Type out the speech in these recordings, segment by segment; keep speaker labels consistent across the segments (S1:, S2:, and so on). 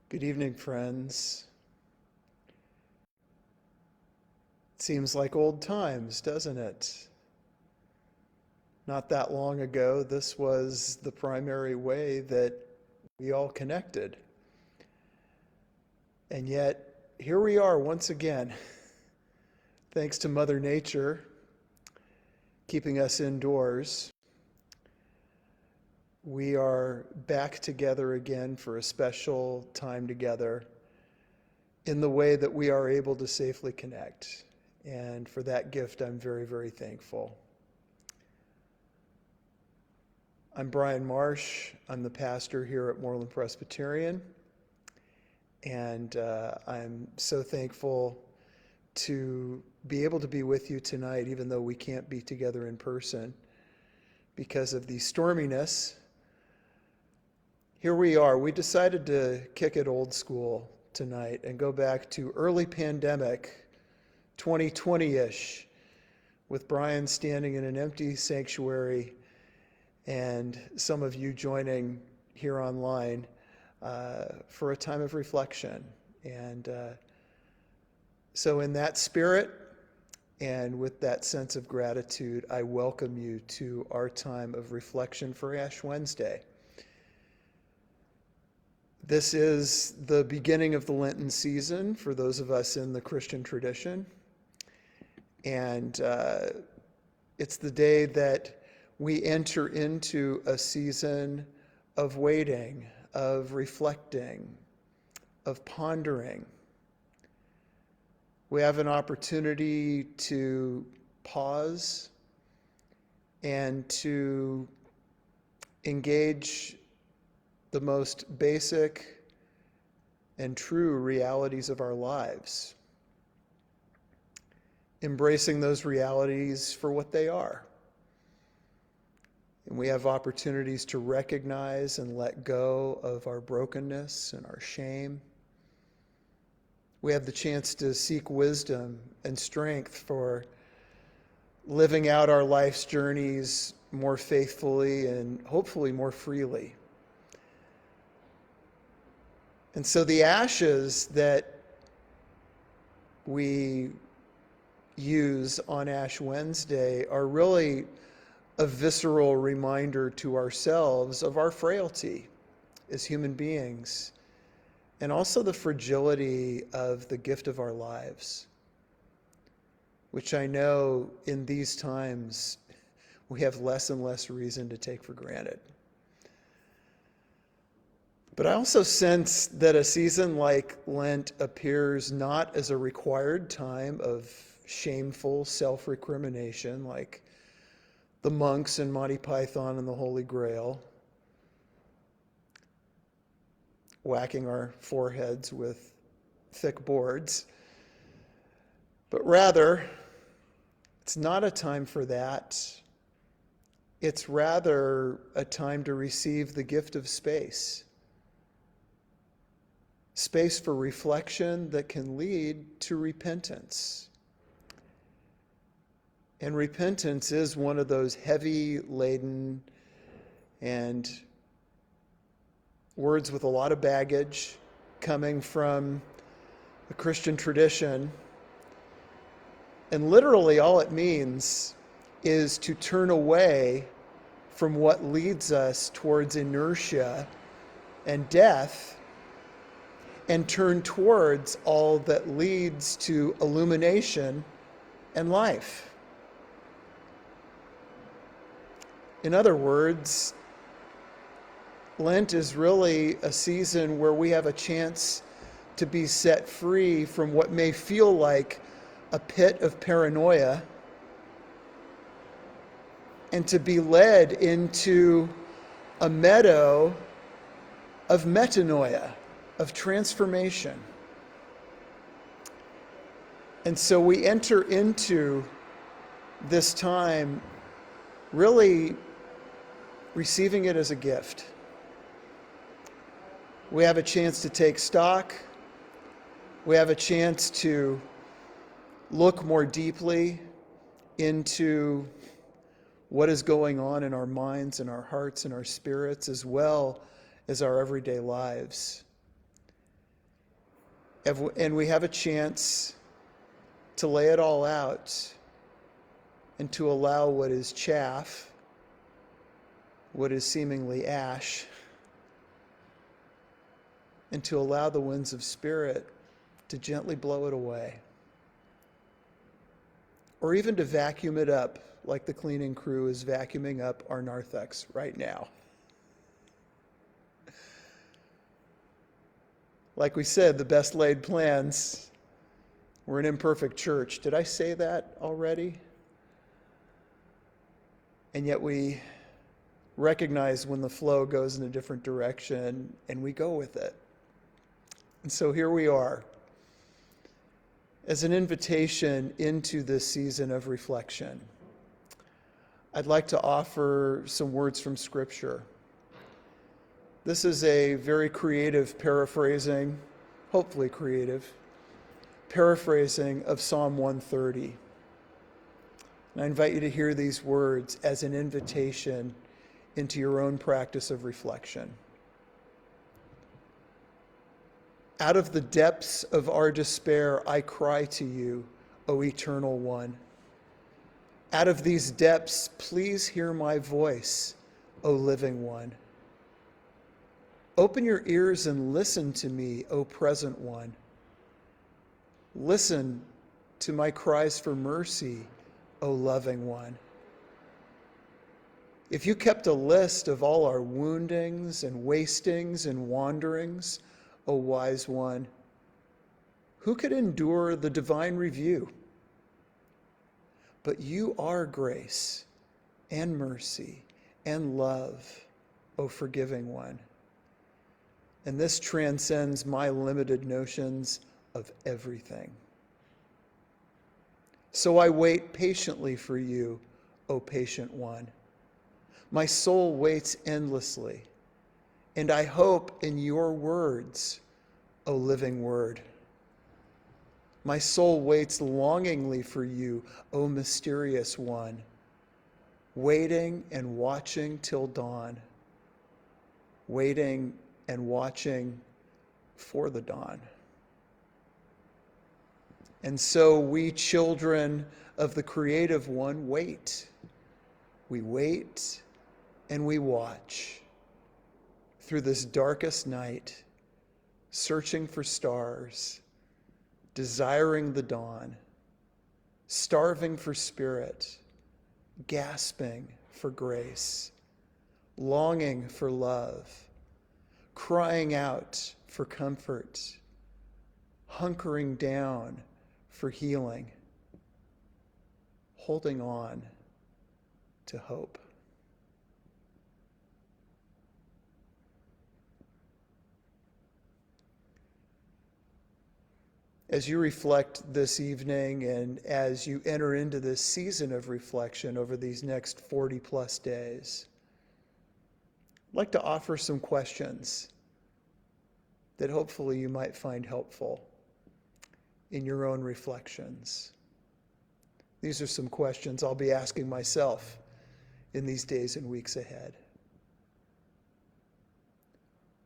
S1: Good evening, friends. It seems like old times, doesn't it? Not that long ago, this was the primary way that we all connected. And yet, here we are once again, thanks to Mother Nature keeping us indoors. We are back together again for a special time together in the way that we are able to safely connect. And for that gift, I'm very, very thankful. I'm Brian Marsh. I'm the pastor here at Moreland Presbyterian. And I'm so thankful to be able to be with you tonight, even though we can't be together in person because of the storminess. Here we are. We decided to kick it old school tonight and go back to early pandemic, 2020-ish, with Brian standing in an empty sanctuary and some of you joining here online for a time of reflection. And so in that spirit and with that sense of gratitude, I welcome you to our time of reflection for Ash Wednesday. This is the beginning of the Lenten season for those of us in the Christian tradition. And it's the day that we enter into a season of waiting, of reflecting, of pondering. We have an opportunity to pause and to engage the most basic and true realities of our lives, embracing those realities for what they are. And we have opportunities to recognize and let go of our brokenness and our shame. We have the chance to seek wisdom and strength for living out our life's journeys more faithfully and hopefully more freely. And so the ashes that we use on Ash Wednesday are really a visceral reminder to ourselves of our frailty as human beings, and also the fragility of the gift of our lives, which I know in these times we have less and less reason to take for granted. But I also sense that a season like Lent appears not as a required time of shameful self-recrimination like the monks in Monty Python and the Holy Grail, whacking our foreheads with thick boards. But rather, it's not a time for that. It's rather a time to receive the gift of space. Space for reflection that can lead to repentance. And repentance is one of those heavy laden and words with a lot of baggage coming from the Christian tradition. And literally all it means is to turn away from what leads us towards inertia and death and turn towards all that leads to illumination and life. In other words, Lent is really a season where we have a chance to be set free from what may feel like a pit of paranoia and to be led into a meadow of metanoia, of transformation. And so we enter into this time really receiving it as a gift. We have a chance to take stock. We have a chance to look more deeply into what is going on in our minds and our hearts and our spirits, as well as our everyday lives. And we have a chance to lay it all out and to allow what is chaff, what is seemingly ash, and to allow the winds of Spirit to gently blow it away. Or even to vacuum it up like the cleaning crew is vacuuming up our narthex right now. Like we said, the best laid plans. We're an imperfect church. Did I say that already? And yet we recognize when the flow goes in a different direction and we go with it. And so here we are, as an invitation into this season of reflection. I'd like to offer some words from Scripture. This is a very creative paraphrasing, hopefully creative, paraphrasing of Psalm 130. And I invite you to hear these words as an invitation into your own practice of reflection. Out of the depths of our despair, I cry to you, O Eternal One. Out of these depths, please hear my voice, O Living One. Open your ears and listen to me, O Present One. Listen to my cries for mercy, O Loving One. If you kept a list of all our woundings and wastings and wanderings, O Wise One, who could endure the divine review? But you are grace and mercy and love, O Forgiving One. And this transcends my limited notions of everything. So I wait patiently for you, O Patient One. My soul waits endlessly, and I hope in your words, O Living Word. My soul waits longingly for you, O Mysterious One, waiting and watching till dawn, waiting and watching for the dawn. And so we, children of the Creative One, wait. We wait and we watch through this darkest night, searching for stars, desiring the dawn, starving for Spirit, gasping for grace, longing for love, crying out for comfort, hunkering down for healing, holding on to hope. As you reflect this evening and as you enter into this season of reflection over these next 40 plus days, I'd like to offer some questions that hopefully you might find helpful in your own reflections. These are some questions I'll be asking myself in these days and weeks ahead.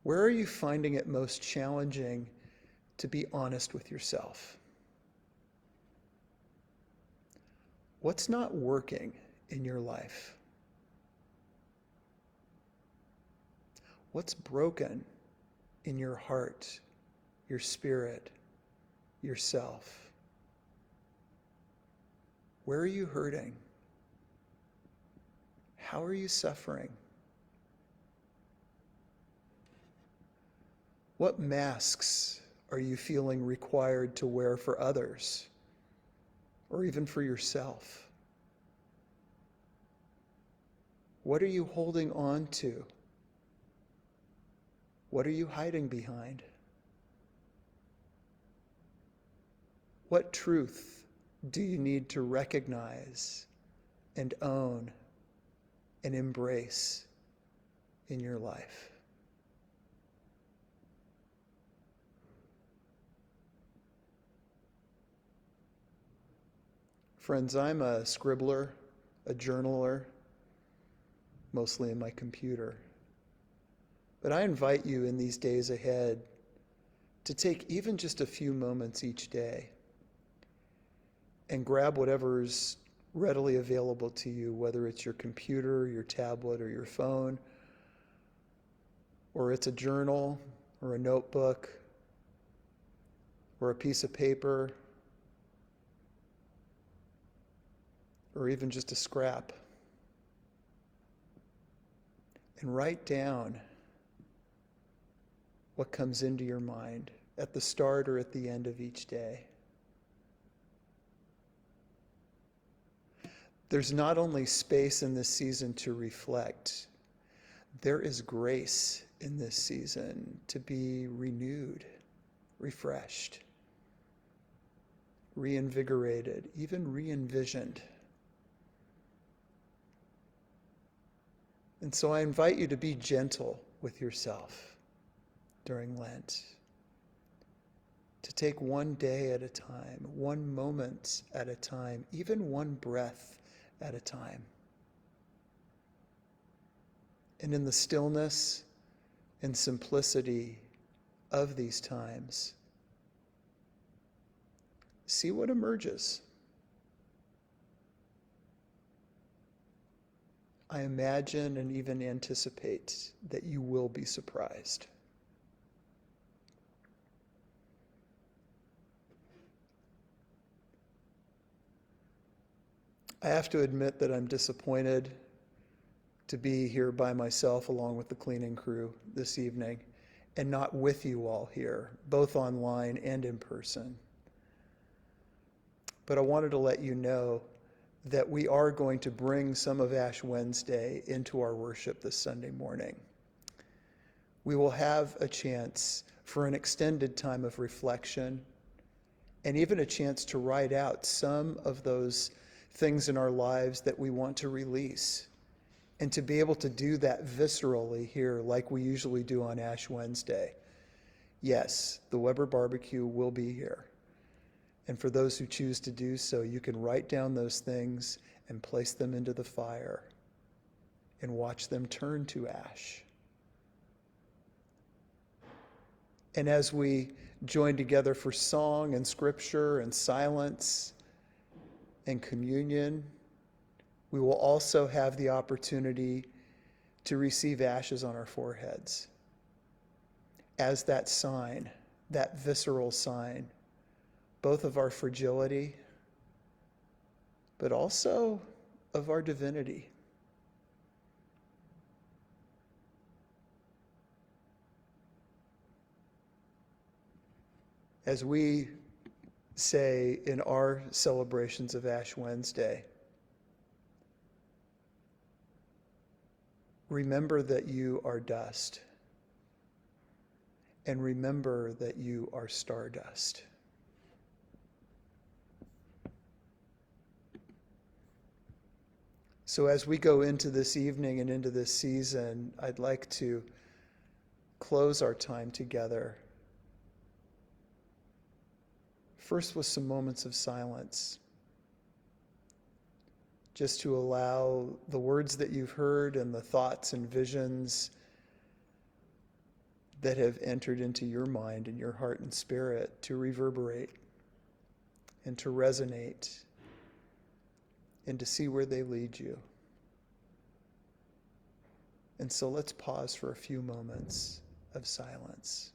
S1: Where are you finding it most challenging to be honest with yourself? What's not working in your life? What's broken in your heart, your spirit, yourself? Where are you hurting? How are you suffering? What masks are you feeling required to wear for others, or even for yourself? What are you holding on to? What are you hiding behind? What truth do you need to recognize and own and embrace in your life? Friends, I'm a scribbler, a journaler, mostly in my computer. But I invite you in these days ahead to take even just a few moments each day and grab whatever's readily available to you, whether it's your computer, your tablet, or your phone, or it's a journal or a notebook or a piece of paper, or even just a scrap, and write down what comes into your mind at the start or at the end of each day. There's not only space in this season to reflect, there is grace in this season to be renewed, refreshed, reinvigorated, even re-envisioned. And so I invite you to be gentle with yourself during Lent, to take one day at a time, one moment at a time, even one breath at a time. And in the stillness and simplicity of these times, see what emerges. I imagine and even anticipate that you will be surprised. I have to admit that I'm disappointed to be here by myself along with the cleaning crew this evening and not with you all here, both online and in person. But I wanted to let you know that we are going to bring some of Ash Wednesday into our worship this Sunday morning. We will have a chance for an extended time of reflection and even a chance to write out some of those things in our lives that we want to release, and to be able to do that viscerally here like we usually do on Ash Wednesday. Yes, the Weber Barbecue will be here. And for those who choose to do so, you can write down those things and place them into the fire and watch them turn to ash. And as we join together for song and scripture and silence and communion, we will also have the opportunity to receive ashes on our foreheads as that sign, that visceral sign, both of our fragility, but also of our divinity. As we say in our celebrations of Ash Wednesday, remember that you are dust, and remember that you are stardust. So as we go into this evening and into this season, I'd like to close our time together, first with some moments of silence, just to allow the words that you've heard and the thoughts and visions that have entered into your mind and your heart and spirit to reverberate and to resonate and to see where they lead you. And so let's pause for a few moments of silence.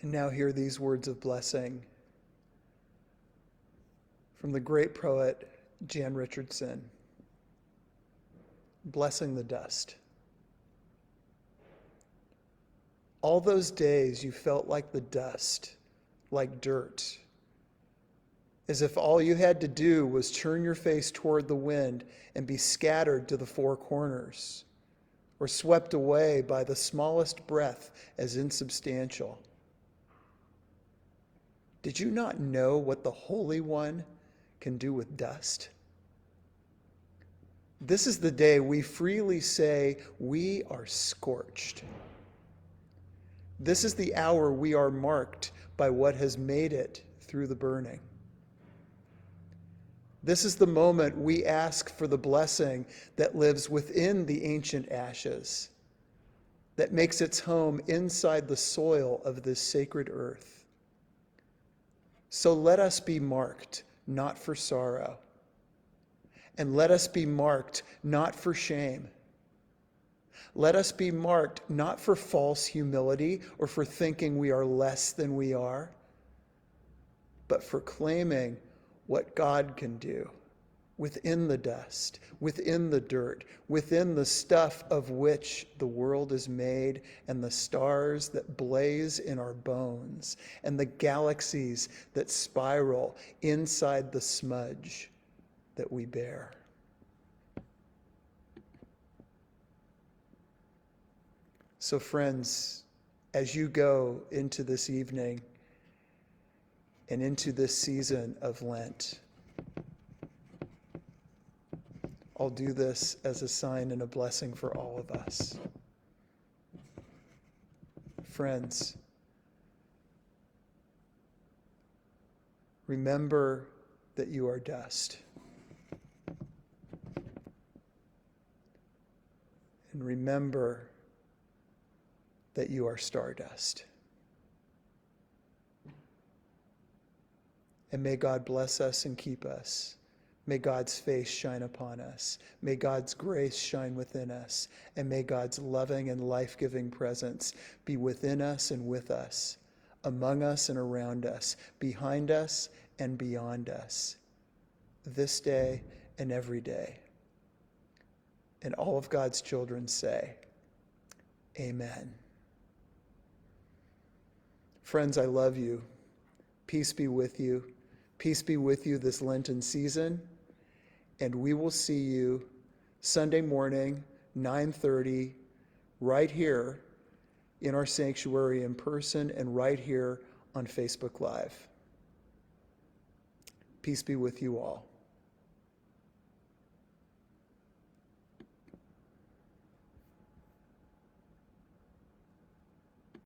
S1: And now hear these words of blessing from the great poet Jan Richardson. blessing the dust. All those days you felt like the dust, like dirt, as if all you had to do was turn your face toward the wind and be scattered to the four corners, or swept away by the smallest breath as insubstantial. Did you not know what the Holy One can do with dust? This is the day we freely say we are scorched. This is the hour we are marked by what has made it through the burning. This is the moment we ask for the blessing that lives within the ancient ashes, that makes its home inside the soil of this sacred earth. So let us be marked, not for sorrow, and let us be marked not for shame. Let us be marked not for false humility or for thinking we are less than we are, but for claiming what God can do within the dust, within the dirt, within the stuff of which the world is made, and the stars that blaze in our bones, and the galaxies that spiral inside the smudge that we bear. So friends, as you go into this evening and into this season of Lent, I'll do this as a sign and a blessing for all of us. Friends, remember that you are dust. And remember that you are stardust. And may God bless us and keep us. May God's face shine upon us. May God's grace shine within us. And may God's loving and life-giving presence be within us and with us, among us and around us, behind us and beyond us, this day and every day. And all of God's children say, Amen. Friends, I love you. Peace be with you. Peace be with you this Lenten season. And we will see you Sunday morning, 9:30, right here in our sanctuary in person and right here on Facebook Live. Peace be with you all.